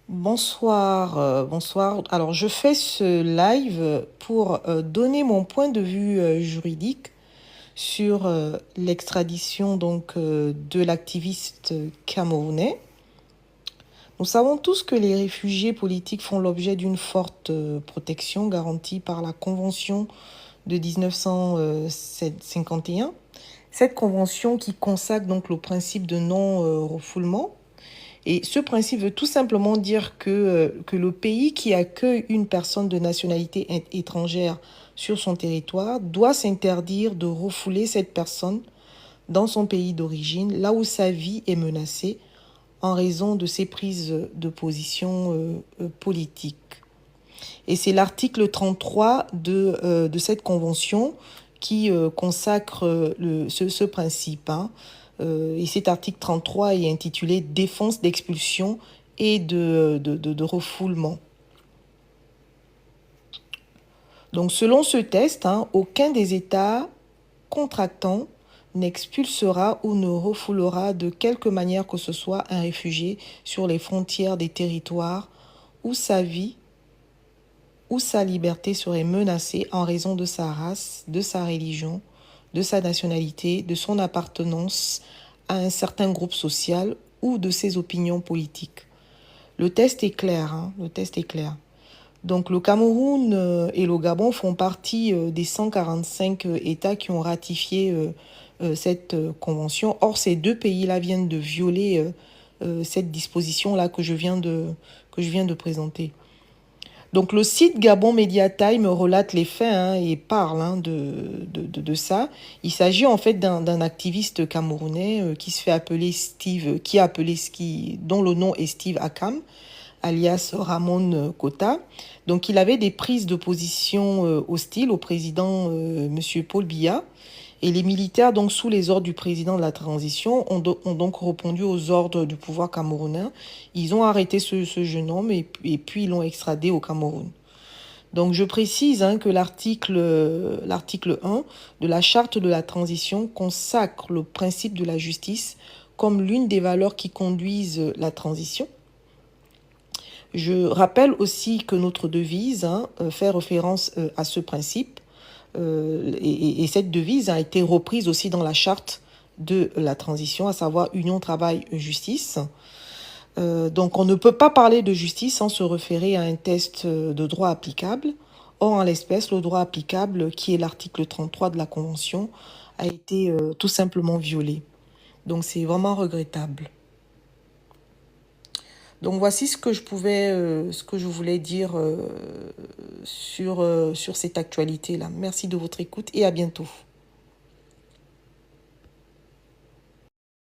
Bonsoir, bonsoir. Alors, je fais ce live pour donner mon point de vue juridique sur l'extradition de l'activiste camerounais. Nous savons tous que les réfugiés politiques font l'objet d'une forte protection garantie par la Convention de 1951. Cette convention qui consacre donc le principe de non-refoulement. Et ce principe veut tout simplement dire que le pays qui accueille une personne de nationalité étrangère sur son territoire doit s'interdire de refouler cette personne dans son pays d'origine, là où sa vie est menacée en raison de ses prises de position politiques. Et c'est l'article 33 de cette convention qui consacre ce principe. Et cet article 33 est intitulé « Défense d'expulsion et de refoulement ». Donc, selon ce texte, aucun des États contractants n'expulsera ou ne refoulera de quelque manière que ce soit un réfugié sur les frontières des territoires où sa vie ou sa liberté serait menacée en raison de sa race, de sa religion, de sa nationalité, de son appartenance à un certain groupe social ou de ses opinions politiques. Le test est clair, le test est clair. Donc le Cameroun et le Gabon font partie des 145 États qui ont ratifié cette convention. Or, ces deux pays-là viennent de violer cette disposition-là que je viens de présenter. Donc le site Gabon Media Time relate les faits et parle de ça. Il s'agit en fait d'un activiste camerounais qui se fait appeler Steve, dont le nom est Steve Akam, alias Ramon Kota. Donc il avait des prises de position hostiles au président Monsieur Paul Biya. Et les militaires, donc sous les ordres du président de la transition, ont donc répondu aux ordres du pouvoir camerounais. Ils ont arrêté ce jeune homme et puis ils l'ont extradé au Cameroun. Donc je précise que l'article 1 de la charte de la transition consacre le principe de la justice comme l'une des valeurs qui conduisent la transition. Je rappelle aussi que notre devise fait référence à ce principe. Et cette devise a été reprise aussi dans la charte de la transition, à savoir Union, Travail, Justice. Donc on ne peut pas parler de justice sans se référer à un test de droit applicable. Or, en l'espèce, le droit applicable, qui est l'article 33 de la Convention, a été tout simplement violé. Donc c'est vraiment regrettable. Donc voici ce que je voulais dire sur cette actualité-là. Merci de votre écoute et à bientôt.